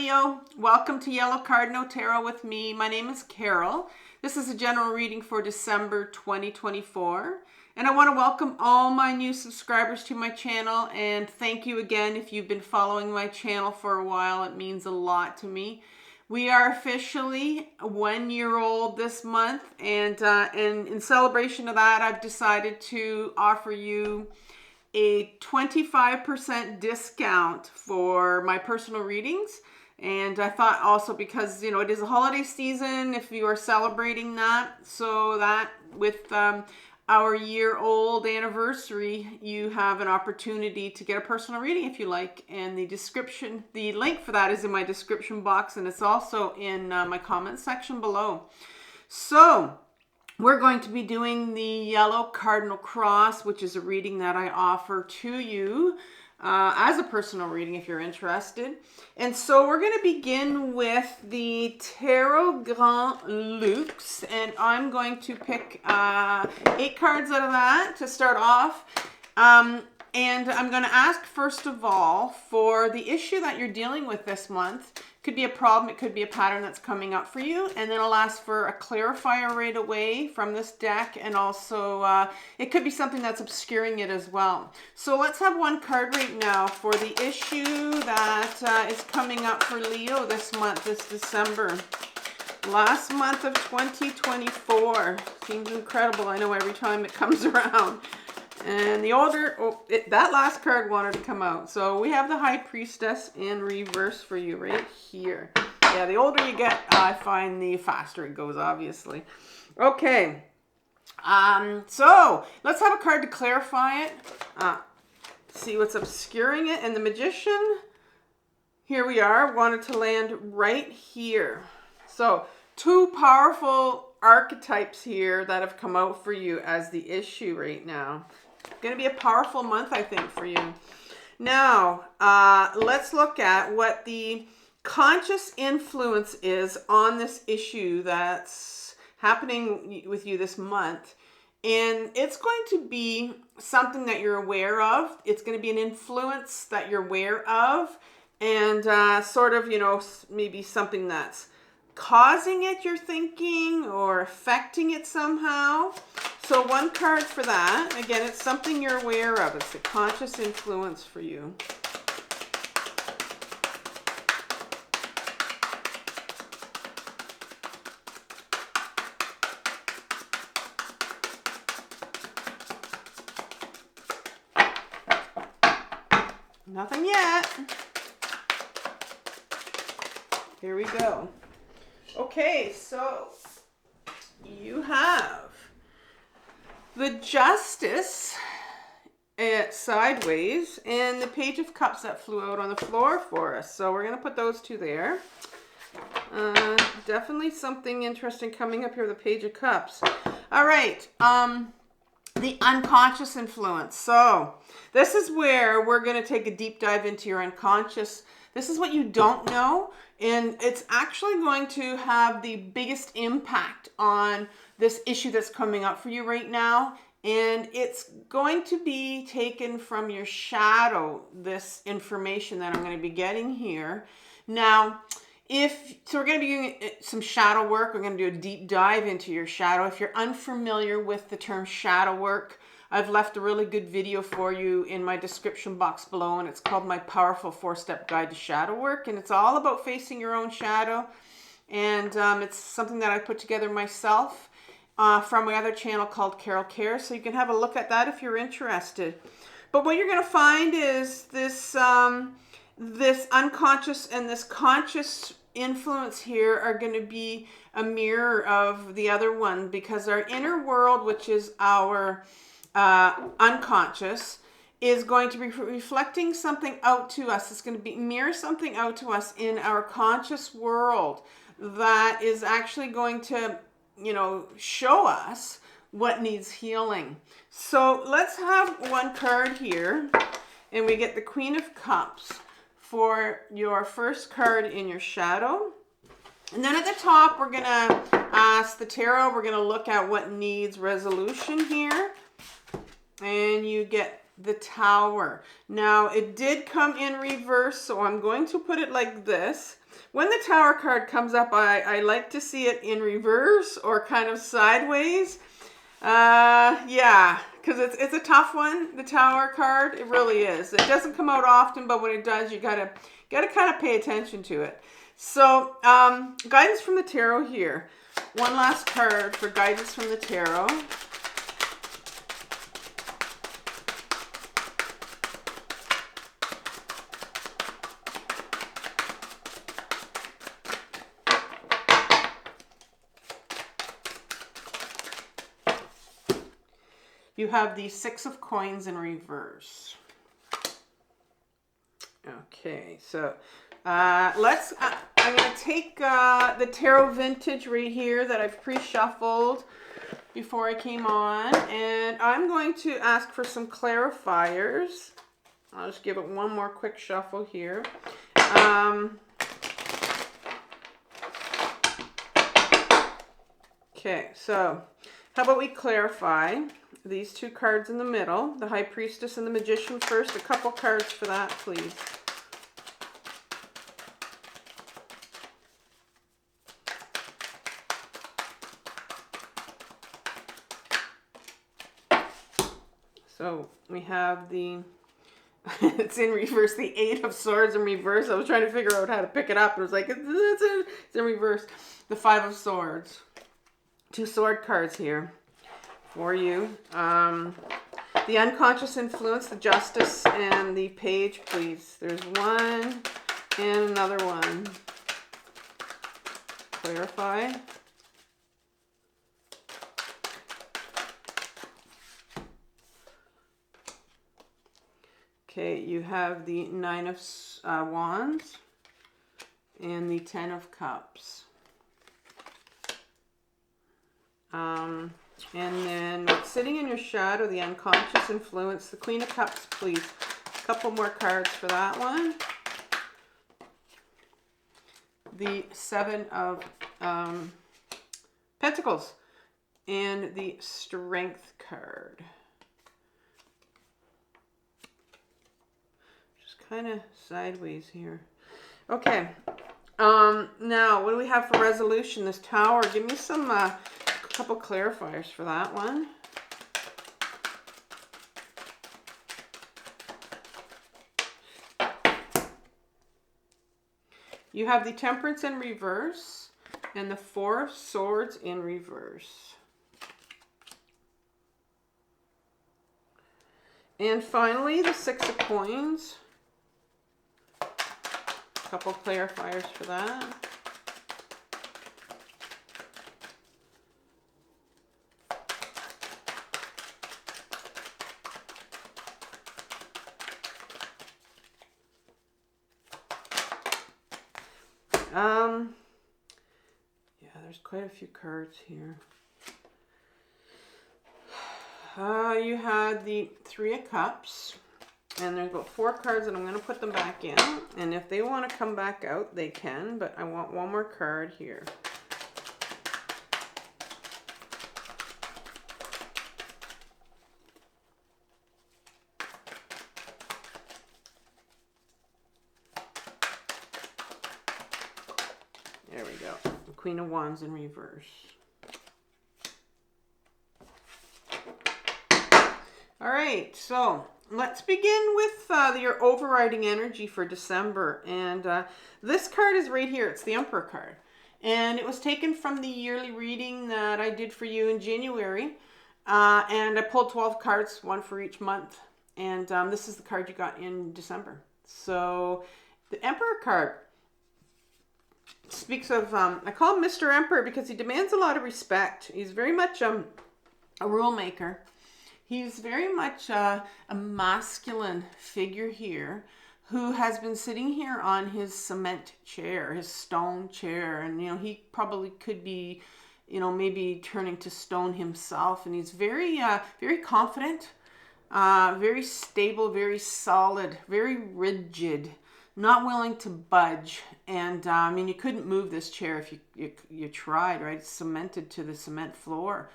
Leo. Welcome to Yellow Cardinal Tarot with me. My name is Carol. This is a general reading for December 2024. And I want to welcome all my new subscribers to my channel. And thank you again if you've been following my channel for a while. It means a lot to me. We are officially 1 year old this month. And in celebration of that, I've decided to offer you a 25% discount for my personal readings. And I thought also because, it is a holiday season, if you are celebrating that, so that with our year-old anniversary, you have an opportunity to get a personal reading if you like. And the link for that is in my description box, and it's also in my comment section below. So we're going to be doing the Yellow Cardinal Cross, which is a reading that I offer to you as a personal reading if you're interested. And so we're going to begin with the Tarot Grand Luxe, and I'm going to pick 8 cards out of that to start off. And I'm going to ask, first of all, for the issue that you're dealing with this month. Could be a problem, it could be a pattern that's coming up for you. And then I'll ask for a clarifier right away from this deck. And also, it could be something that's obscuring it as well. So let's have one card right now for the issue that is coming up for Leo this month, this December. Last month of 2024. Seems incredible, I know, every time it comes around. And the older, that last card wanted to come out. So we have the High Priestess in reverse for you right here. Yeah, the older you get, I find the faster it goes, obviously. Okay. So let's have a card to clarify it. See what's obscuring it. And the Magician, here we are, wanted to land right here. So 2 powerful archetypes here that have come out for you as the issue right now. Going to be a powerful month, I think, for you. Now, let's look at what the conscious influence is on this issue that's happening with you this month. And it's going to be something that you're aware of. It's going to be an influence that you're aware of. And sort of, maybe something that's causing it, you're thinking, or affecting it somehow. So 1 card for that. Again, it's something you're aware of. It's a conscious influence for you. Nothing yet. Here we go. Okay, so you have the Justice sideways and the Page of Cups that flew out on the floor for us. So we're going to put those 2 there. Definitely something interesting coming up here, the Page of Cups. All right, the unconscious influence. So this is where we're going to take a deep dive into your unconscious. This is what you don't know, and it's actually going to have the biggest impact on this issue that's coming up for you right now. And it's going to be taken from your shadow, this information that I'm going to be getting here. Now, so we're going to be doing some shadow work. We're going to do a deep dive into your shadow. If you're unfamiliar with the term shadow work, I've left a really good video for you in my description box below, and it's called My Powerful 4-Step Guide to Shadow Work, and it's all about facing your own shadow. And it's something that I put together myself from my other channel called Carol Cares, so you can have a look at that if you're interested. But what you're going to find is this this unconscious and this conscious influence here are going to be a mirror of the other one, because our inner world, which is our unconscious, is going to be reflecting something out to us. It's going to mirror something out to us in our conscious world that is actually going to, show us what needs healing. So let's have 1 card here, and we get the Queen of Cups for your first card in your shadow. And then at the top, we're going to ask the tarot, we're going to look at what needs resolution here. And you get the Tower. Now, it did come in reverse, so I'm going to put it like this. When the Tower card comes up, I like to see it in reverse or kind of sideways. Yeah, because it's a tough one, the Tower card. It really is. It doesn't come out often, but when it does, you gotta kind of pay attention to it. So, guidance from the tarot here. One last card for guidance from the tarot. You have the Six of Coins in reverse. Okay, so I'm going to take the Tarot Vintage right here that I've pre-shuffled before I came on, and I'm going to ask for some clarifiers. I'll just give it one more quick shuffle here. Okay, so how about we clarify these two cards in the middle, the High Priestess and the Magician first. A couple cards for that, please. So we have the, it's in reverse, the Eight of Swords in reverse. I was trying to figure out how to pick it up. It was like, it's in reverse. The Five of Swords. Two sword cards here for you. The Unconscious Influence, the Justice, and the Page, please. There's one and another one. Clarify. Okay, you have the Nine of Wands and the Ten of Cups. And then sitting in your shadow, the Unconscious Influence, the Queen of Cups, please. A couple more cards for that one. The Seven of Pentacles and the Strength card. Just kind of sideways here. Okay. Now, what do we have for resolution? This Tower. Give me some couple clarifiers for that one. You have the Temperance in reverse and the Four of Swords in reverse. And finally, the Six of Coins. A couple clarifiers for that. Yeah, there's quite a few cards here. You had the Three of Cups, and there's about 4 cards, and I'm going to put them back in. And if they want to come back out, they can, but I want one more card here. There we go. The Queen of Wands in reverse. All right, so let's begin with your overriding energy for December. And this card is right here. It's the Emperor card. And it was taken from the yearly reading that I did for you in January. And I pulled 12 cards, one for each month. And this is the card you got in December. So the Emperor card speaks of, I call him Mr. Emperor because he demands a lot of respect. He's very much a rule maker. He's very much a masculine figure here who has been sitting here on his cement chair, his stone chair. And, you know, he probably could be, you know, maybe turning to stone himself. And he's very, very confident, very stable, very solid, very rigid, not willing to budge. And, I mean, you couldn't move this chair if you tried, right? It's cemented to the cement floor.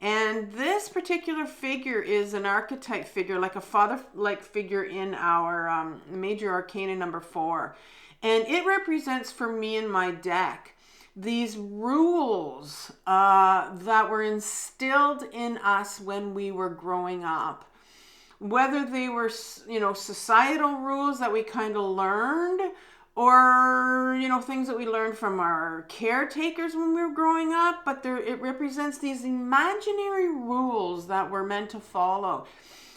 And this particular figure is an archetype figure, like a father-like figure in our major arcana number 4. And it represents for me in my deck these rules that were instilled in us when we were growing up. Whether they were, societal rules that we kind of learned, or, things that we learned from our caretakers when we were growing up, but it represents these imaginary rules that we're meant to follow.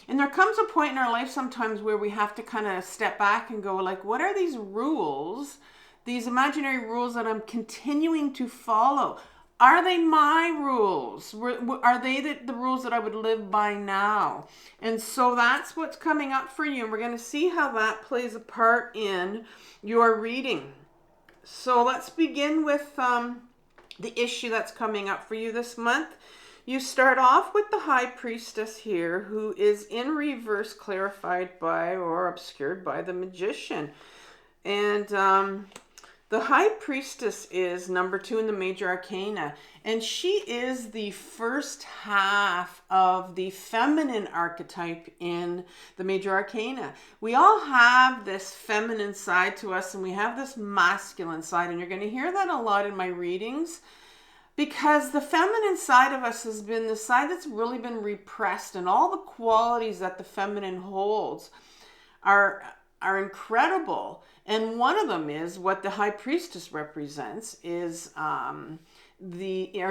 And there comes a point in our life sometimes where we have to kind of step back and go, like, what are these rules, these imaginary rules that I'm continuing to follow? Are they my rules? Are they the rules that I would live by now? And so that's what's coming up for you. And we're going to see how that plays a part in your reading. So let's begin with the issue that's coming up for you this month. You start off with the High Priestess here, who is in reverse, clarified by or obscured by the Magician. And the High Priestess is number 2 in the major arcana, and she is the first half of the feminine archetype in the major arcana. We all have this feminine side to us, and we have this masculine side, and you're going to hear that a lot in my readings, because the feminine side of us has been the side that's really been repressed, and all the qualities that the feminine holds are incredible. And one of them is what the High Priestess represents, is our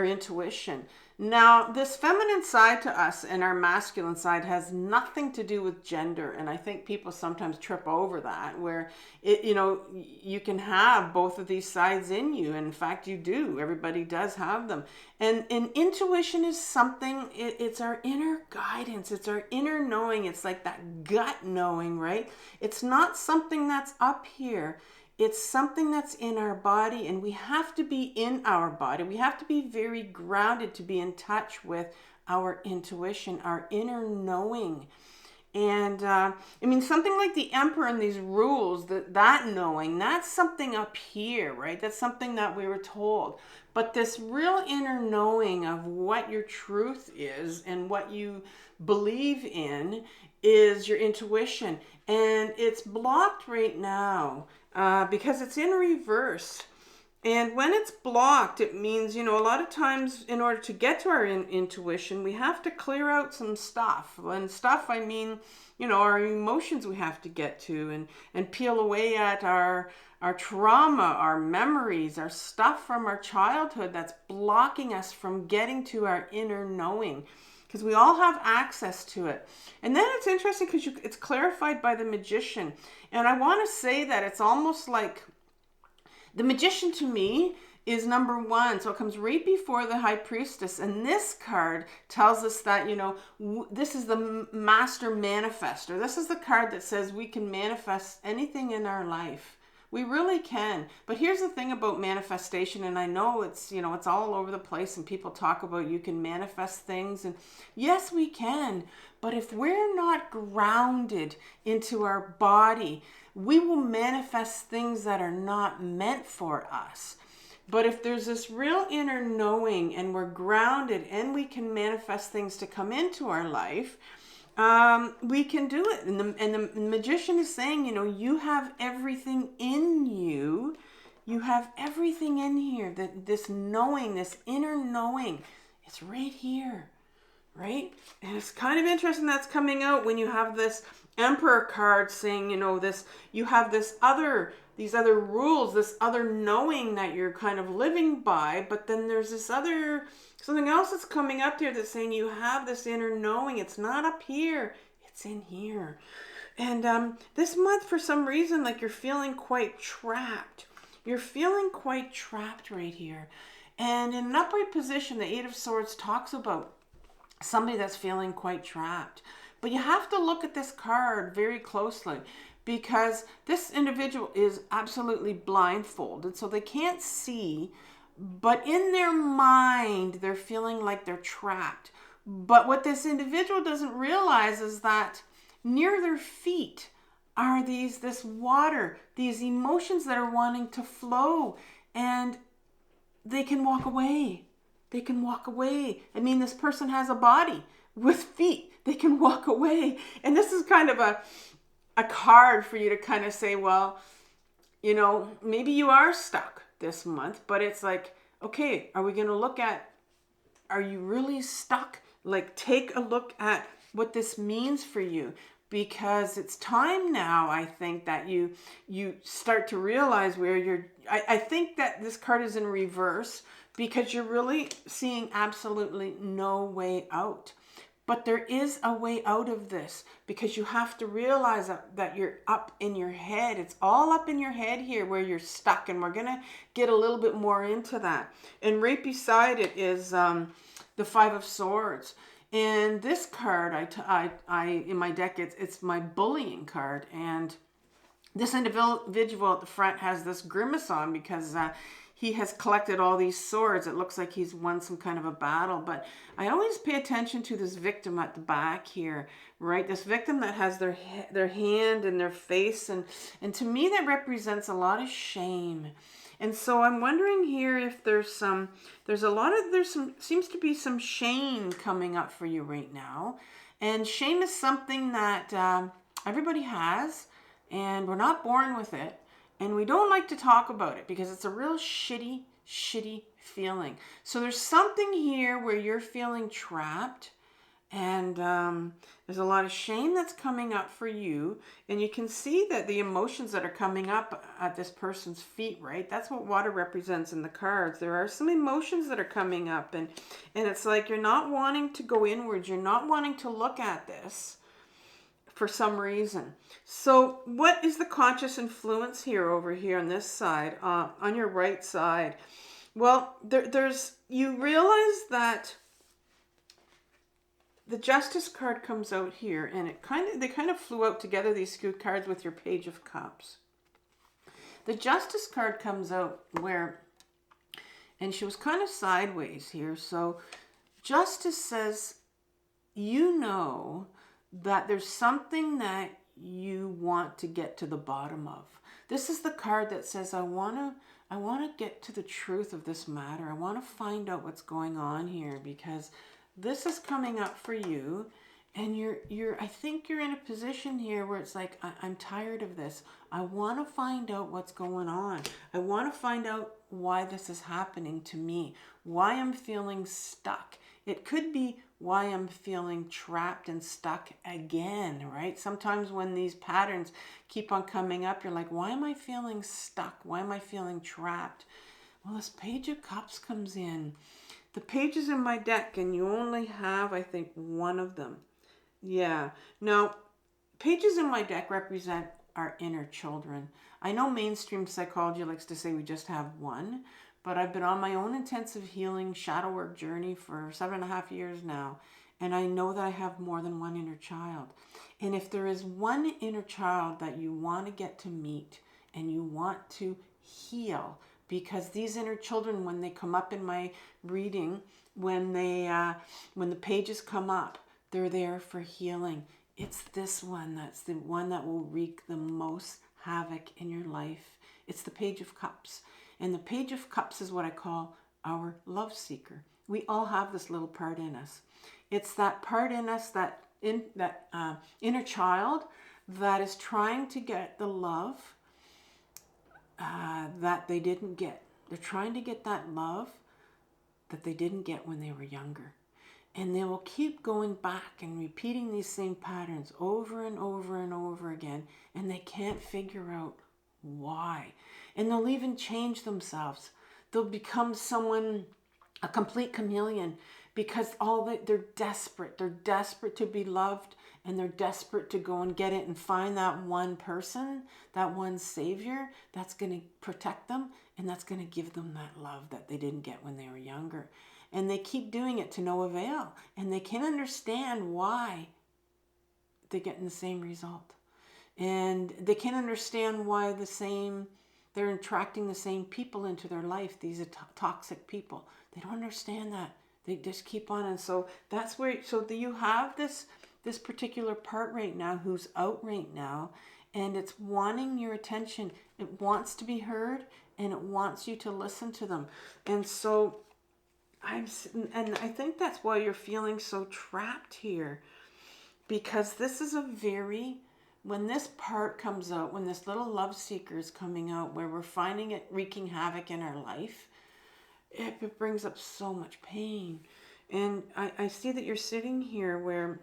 intuition. Now, this feminine side to us and our masculine side has nothing to do with gender. And I think people sometimes trip over that, where you can have both of these sides in you. And in fact, you do. Everybody does have them. And intuition is something, it's our inner guidance. It's our inner knowing. It's like that gut knowing, right? It's not something that's up here. It's something that's in our body, and we have to be in our body. We have to be very grounded to be in touch with our intuition, our inner knowing. And something like the Emperor and these rules, that knowing, that's something up here, right? That's something that we were told. But this real inner knowing of what your truth is and what you believe in is your intuition. And it's blocked right now because it's in reverse. And when it's blocked, it means, a lot of times in order to get to our intuition, we have to clear out some stuff. And stuff, I mean, our emotions we have to get to and peel away at our trauma, our memories, our stuff from our childhood that's blocking us from getting to our inner knowing. Because we all have access to it. And then it's interesting because it's clarified by the Magician. And I want to say that it's almost like the Magician to me is number 1. So it comes right before the High Priestess. And this card tells us that, this is the Master Manifestor. This is the card that says we can manifest anything in our life. We really can. But here's the thing about manifestation, and I know it's, it's all over the place, and people talk about you can manifest things, and yes, we can. But if we're not grounded into our body, we will manifest things that are not meant for us. But if there's this real inner knowing and we're grounded and we can manifest things to come into our life, we can do it. And the Magician is saying, you have everything in you. You have everything in here. This knowing, this inner knowing, it's right here, right? And it's kind of interesting that's coming out when you have this Emperor card saying, this, you have these other rules, this other knowing that you're kind of living by, but then there's this other, something else that's coming up here that's saying you have this inner knowing. It's not up here, it's in here. And this month, for some reason, like you're feeling quite trapped. You're feeling quite trapped right here. And in an upright position, the Eight of Swords talks about somebody that's feeling quite trapped. But you have to look at this card very closely, because this individual is absolutely blindfolded, so they can't see, but in their mind, they're feeling like they're trapped. But what this individual doesn't realize is that near their feet are this water, these emotions that are wanting to flow, and they can walk away. they can walk away. I mean, this person has a body with feet. They can walk away. And this is kind of a card for you to kind of say, well, you know, maybe you are stuck this month, but it's like, okay, are we going to look at, are you really stuck? Like, take a look at what this means for you, because it's time now, I think, that you start to realize where you're, I think that this card is in reverse because you're really seeing absolutely no way out. But there is a way out of this, because you have to realize that you're up in your head. It's all up in your head here where you're stuck. And we're going to get a little bit more into that. And right beside it is the Five of Swords. And this card, I in my deck, it's my bullying card. And this individual at the front has this grimace on because he has collected all these swords. It looks like he's won some kind of a battle. But I always pay attention to this victim at the back here, right? This victim that has their hand and their face. And to me, that represents a lot of shame. And so I'm wondering here if seems to be some shame coming up for you right now. And shame is something that everybody has, and we're not born with it. And we don't like to talk about it because it's a real shitty feeling. So there's something here where you're feeling trapped, and there's a lot of shame that's coming up for you. And you can see that the emotions that are coming up at this person's feet, right? That's what water represents in the cards. There are some emotions that are coming up, and it's like you're not wanting to go inwards. You're not wanting to look at this for some reason. So what is the conscious influence here over here on this side, on your right side? Well, you realize that the Justice card comes out here, and they kind of flew out together, these two cards, with your Page of Cups. The Justice card comes out and she was kind of sideways here. So Justice says, you know that there's something that you want to get to the bottom of. This is the card that says, I want to get to the truth of this matter. I want to find out what's going on here, because this is coming up for you, and I think you're in a position here where it's like, I'm tired of this. I want to find out what's going on. I want to find out why this is happening to me, why I'm feeling stuck. It could be why I'm feeling trapped and stuck again, right? Sometimes when these patterns keep on coming up, you're like, why am I feeling stuck? Why am I feeling trapped? Well, this Page of Cups comes in. The pages in my deck, and you only have, I think, one of them. Yeah. Now, pages in my deck represent our inner children. I know mainstream psychology likes to say we just have one, but I've been on my own intensive healing shadow work journey for 7.5 years now. And I know that I have more than one inner child. And if there is one inner child that you want to get to meet and you want to heal, because these inner children, when they come up in my reading, when the pages come up, they're there for healing. It's this one that's the one that will wreak the most havoc in your life. It's the Page of Cups. And the Page of Cups is what I call our love seeker. We all have this little part in us. It's that part in us, that inner child that is trying to get the love that they didn't get. They're trying to get that love that they didn't get when they were younger. And they will keep going back and repeating these same patterns over and over and over again. And they can't figure out why. And they'll even change themselves. They'll become a complete chameleon, because they're desperate. They're desperate to be loved, and they're desperate to go and get it and find that one person, that one savior that's going to protect them, and that's going to give them that love that they didn't get when they were younger. And they keep doing it to no avail, and they can't understand why they're getting the same result. And they can't understand why they're attracting the same people into their life. These are toxic people. They don't understand that. They just keep on. And so that's where, so do you have this particular part right now who's out right now, and it's wanting your attention. It wants to be heard, and it wants you to listen to them. And so And I think that's why you're feeling so trapped here, because this is a very, when this part comes out, when this little love seeker is coming out, where we're finding it wreaking havoc in our life, it brings up so much pain. And I see that you're sitting here where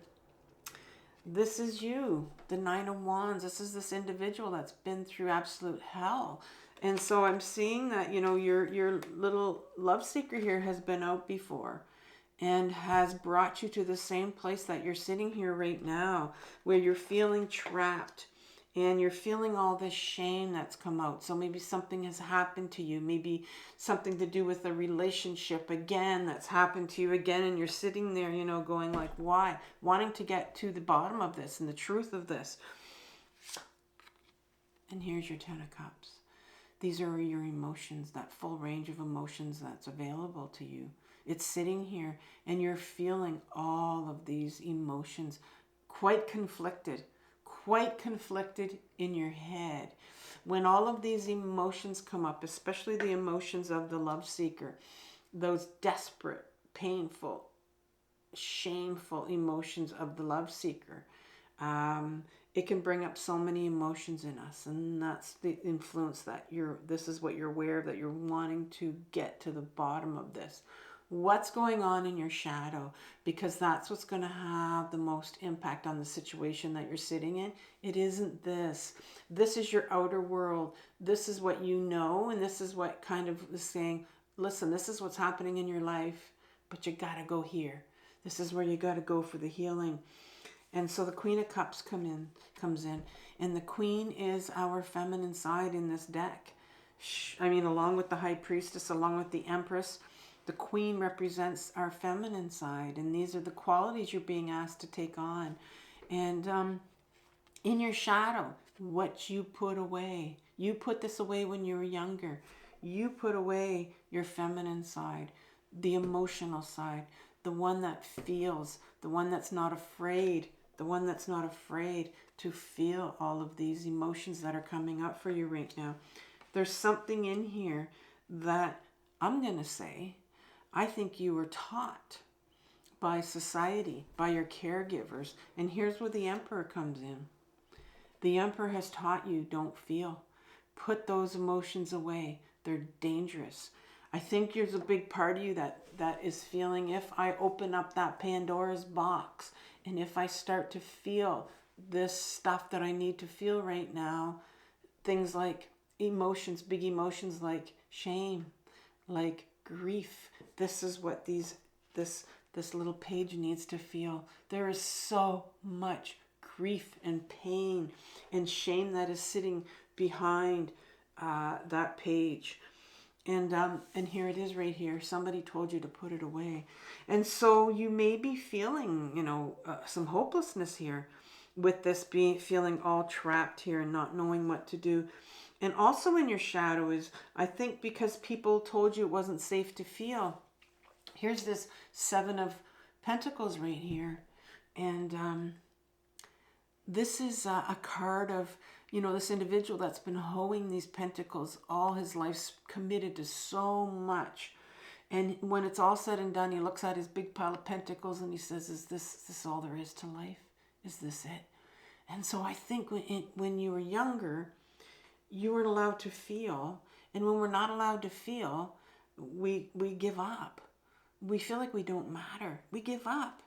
this is you, the Nine of Wands. This is this individual that's been through absolute hell. And so I'm seeing that, you know, your little love seeker here has been out before and has brought you to the same place that you're sitting here right now, where you're feeling trapped and you're feeling all this shame that's come out. So maybe something has happened to you, maybe something to do with a relationship again that's happened to you again, and you're sitting there, you know, going like, why? Wanting to get to the bottom of this and the truth of this. And here's your Ten of Cups. These are your emotions, that full range of emotions that's available to you. It's sitting here and you're feeling all of these emotions, quite conflicted in your head. When all of these emotions come up, especially the emotions of the love seeker, those desperate, painful, shameful emotions of the love seeker, it can bring up so many emotions in us, and that's the influence that this is what you're aware of, that you're wanting to get to the bottom of this. What's going on in your shadow? Because that's what's going to have the most impact on the situation that you're sitting in. It isn't this. This is your outer world. This is what you know, and this is what kind of is saying, listen, this is what's happening in your life, but you got to go here. This is where you got to go for the healing. And so the Queen of Cups comes in, and the Queen is our feminine side in this deck. I mean, along with the High Priestess, along with the Empress, the Queen represents our feminine side, and these are the qualities you're being asked to take on. And in your shadow, what you put away. You put this away when you were younger. You put away your feminine side, the emotional side, the one that feels, the one that's not afraid, to feel all of these emotions that are coming up for you right now. There's something in here that I'm going to say, I think you were taught by society, by your caregivers. And here's where the Emperor comes in. The Emperor has taught you, don't feel. Put those emotions away. They're dangerous. I think there's a big part of you that is feeling, if I open up that Pandora's box, and if I start to feel this stuff that I need to feel right now, things like emotions, big emotions like shame, like grief. This is what this little page needs to feel. There is so much grief and pain and shame that is sitting behind that page. And here it is right here. Somebody told you to put it away. And so you may be feeling, you know, some hopelessness here with this feeling all trapped here and not knowing what to do. And also in your shadow is, I think, because people told you it wasn't safe to feel. Here's this Seven of Pentacles right here. And this is a card of, you know, this individual that's been holding these pentacles all his life, committed to so much. And when it's all said and done, he looks at his big pile of pentacles and he says, is this all there is to life? Is this it? And so I think when you were younger, you weren't allowed to feel. And when we're not allowed to feel, we give up. We feel like we don't matter. We give up.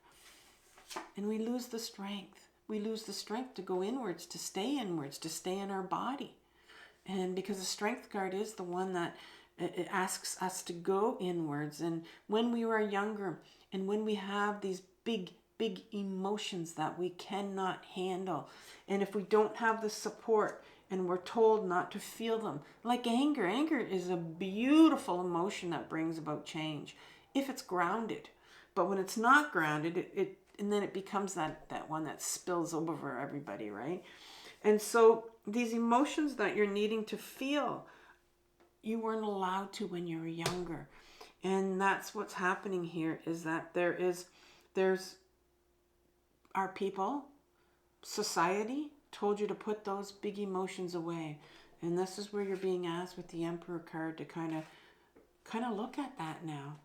And we lose the strength. We lose the strength to go inwards, to stay in our body. And because the Strength card is the one that it asks us to go inwards. And when we were younger, and when we have these big emotions that we cannot handle, and if we don't have the support and we're told not to feel them, like anger is a beautiful emotion that brings about change if it's grounded. But when it's not grounded, and then it becomes that one that spills over everybody, right? And so these emotions that you're needing to feel, you weren't allowed to when you were younger. And that's what's happening here, is that there's our people, society told you to put those big emotions away. And this is where you're being asked with the Emperor card to kind of look at that now.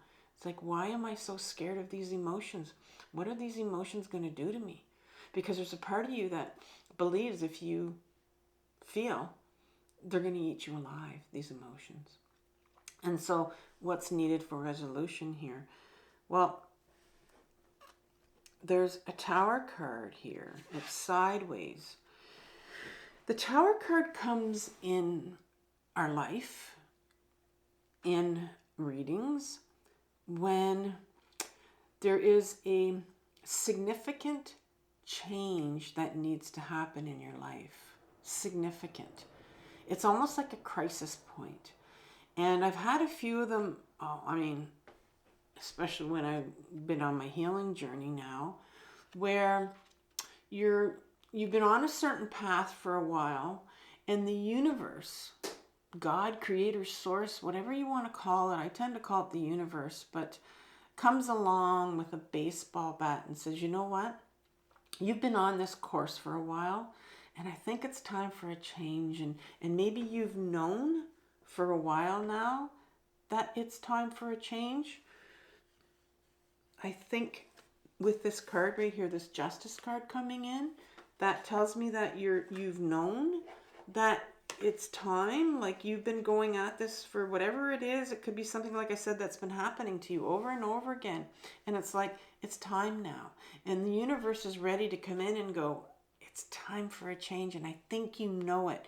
It's like, why am I so scared of these emotions? What are these emotions going to do to me? Because there's a part of you that believes if you feel, they're going to eat you alive, these emotions. And so what's needed for resolution here? Well, there's a Tower card here. It's sideways. The Tower card comes in our life, in readings, when there is a significant change that needs to happen in your life. Significant. It's almost like a crisis point. And I've had a few of them, especially when I've been on my healing journey now, where you've been on a certain path for a while, and the universe, God, creator, source, whatever you want to call it, I tend to call it the universe, but comes along with a baseball bat and says, you know what? You've been on this course for a while, and I think it's time for a change. And maybe you've known for a while now that it's time for a change. I think with this card right here, this Justice card coming in, that tells me that you've known that it's time. Like, you've been going at this for whatever it is. It could be something, like I said, that's been happening to you over and over again. And it's like, it's time now. And the universe is ready to come in and go, it's time for a change. And I think you know it.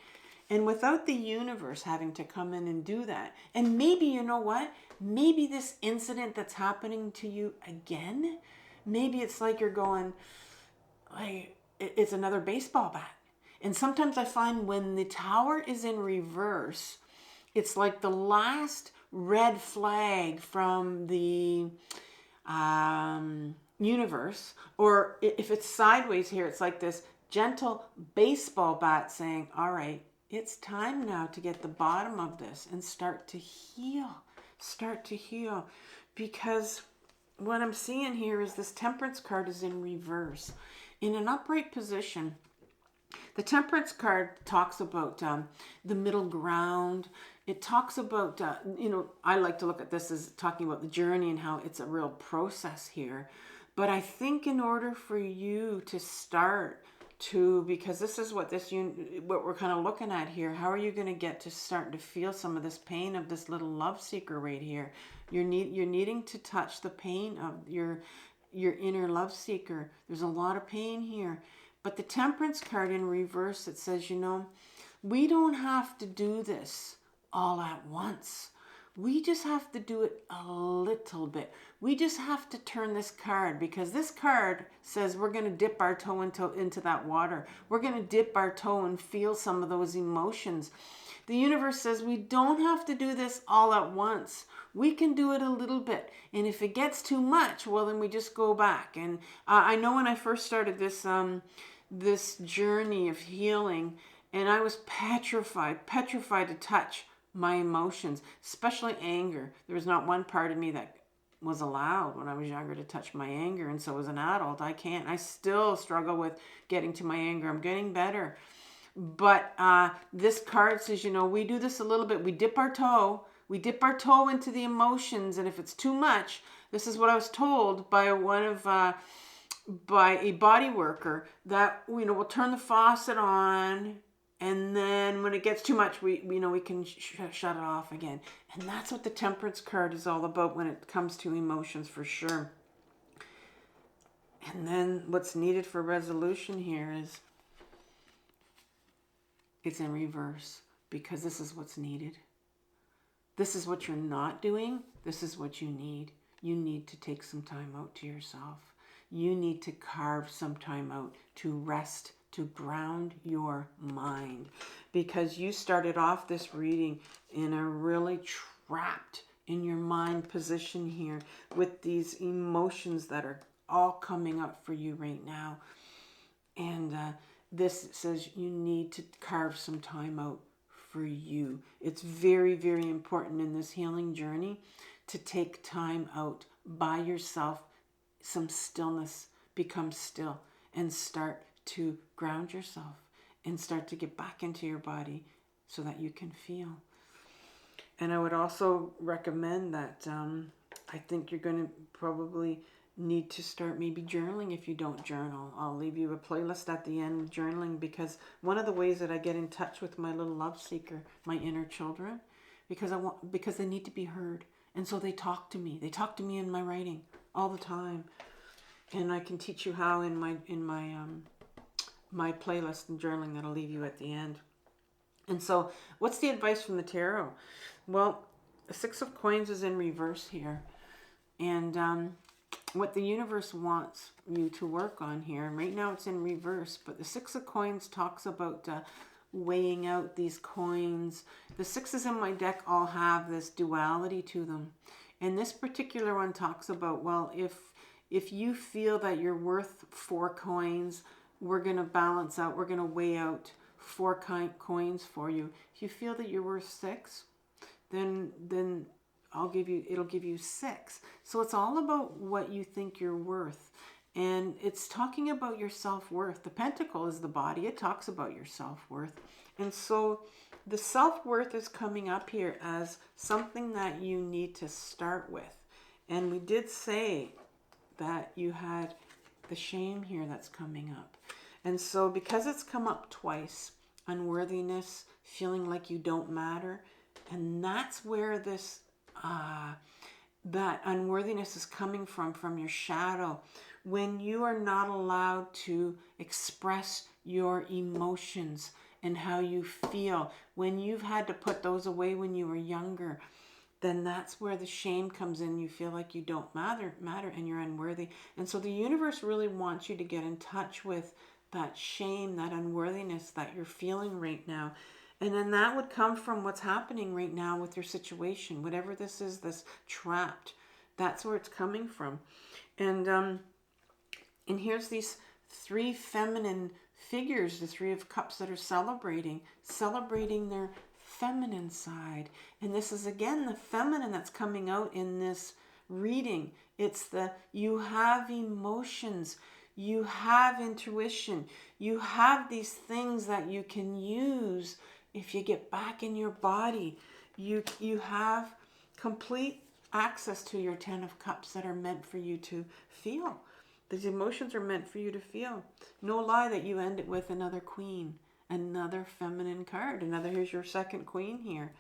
And without the universe having to come in and do that, and maybe, you know what? Maybe this incident that's happening to you again, maybe it's like you're going, like, it's another baseball bat. And sometimes I find when the Tower is in reverse, it's like the last red flag from the universe. Or if it's sideways here, it's like this gentle baseball bat saying, all right, it's time now to get the bottom of this and start to heal. Start to heal. Because what I'm seeing here is this Temperance card is in reverse. In an upright position, the Temperance card talks about the middle ground. It talks about, I like to look at this as talking about the journey and how it's a real process here. But I think in order for you to start to, because this is what what we're kind of looking at here, how are you going to get to start to feel some of this pain of this little love seeker right here? You're needing to touch the pain of your inner love seeker. There's a lot of pain here. But the Temperance card in reverse, it says, we don't have to do this all at once. We just have to do it a little bit. We just have to turn this card, because this card says we're going to dip our toe into that water. We're going to dip our toe and feel some of those emotions. The universe says we don't have to do this all at once. We can do it a little bit. And if it gets too much, well, then we just go back. And I know when I first started this journey of healing, and I was petrified to touch my emotions, especially anger. There was not one part of me that was allowed when I was younger to touch my anger. And so as an adult, I still struggle with getting to my anger. I'm getting better. But this card says, we do this a little bit. We dip our toe into the emotions. And if it's too much, this is what I was told by by a body worker, that we'll turn the faucet on, and then when it gets too much, we can shut it off again. And that's what the Temperance card is all about when it comes to emotions, for sure. And then what's needed for resolution here is it's in reverse, because this is what's needed. This is what you're not doing. This is what you need. You need to take some time out to yourself. You need to carve some time out to rest, to ground your mind, because you started off this reading in a really trapped in your mind position here with these emotions that are all coming up for you right now. And this says you need to carve some time out for you. It's very, very important in this healing journey to take time out by yourself, some stillness, become still, and start to ground yourself and start to get back into your body so that you can feel. And I would also recommend that I think you're going to probably need to start maybe journaling if you don't journal. I'll leave you a playlist at the end, journaling, because one of the ways that I get in touch with my little love seeker, my inner children, because they need to be heard. And so they talk to me. They talk to me in my writing all the time. And I can teach you how in my playlist and journaling that I'll leave you at the end. And so what's the advice from the tarot? Well, the Six of Coins is in reverse here. And what the universe wants you to work on here, and right now it's in reverse, but the Six of Coins talks about weighing out these coins. The sixes in my deck all have this duality to them. And this particular one talks about, well, if you feel that you're worth 4 coins, we're going to balance out, we're going to weigh out 4 coins for you. If you feel that you're worth 6, then it'll give you 6. So it's all about what you think you're worth. And it's talking about your self-worth. The pentacle is the body. It talks about your self-worth. And so the self-worth is coming up here as something that you need to start with. And we did say that you had the shame here that's coming up. And so because it's come up twice, unworthiness, feeling like you don't matter, and that's where this that unworthiness is coming from your shadow. When you are not allowed to express your emotions and how you feel, when you've had to put those away when you were younger, then that's where the shame comes in. You feel like you don't matter and you're unworthy. And so the universe really wants you to get in touch with that shame, that unworthiness that you're feeling right now. And then that would come from what's happening right now with your situation. Whatever this is, this trapped, that's where it's coming from. And here's these 3 feminine figures, the 3 of Cups, that are celebrating their feminine side. And this is, again, the feminine that's coming out in this reading. It's you have emotions, you have intuition, you have these things that you can use. If you get back in your body, you have complete access to your 10 of Cups that are meant for you to feel. These emotions are meant for you to feel. No lie that you end it with another queen, another feminine card. Here's your second queen here.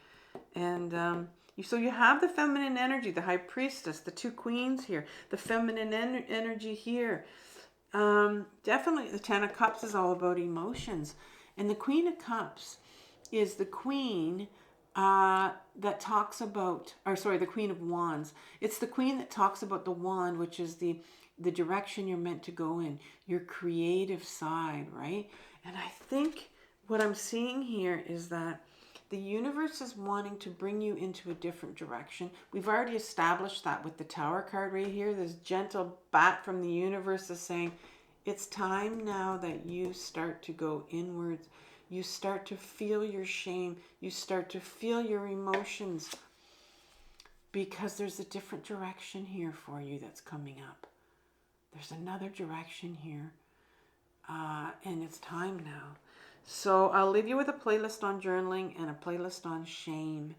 And so you have the feminine energy, the High Priestess, the 2 queens here, the feminine energy here. Definitely the 10 of Cups is all about emotions. And the Queen of Cups is the queen that talks about, the Queen of Wands. It's the queen that talks about the wand, which is the direction you're meant to go in, your creative side, right? And I think what I'm seeing here is that the universe is wanting to bring you into a different direction. We've already established that with the Tower card right here. This gentle bat from the universe is saying, it's time now that you start to go inwards. You start to feel your shame. You start to feel your emotions, because there's a different direction here for you that's coming up. There's another direction here, and it's time now. So I'll leave you with a playlist on journaling and a playlist on shame.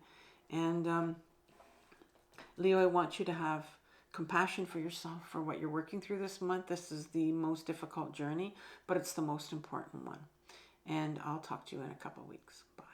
And Leo, I want you to have compassion for yourself for what you're working through this month. This is the most difficult journey, but it's the most important one. And I'll talk to you in a couple of weeks. Bye.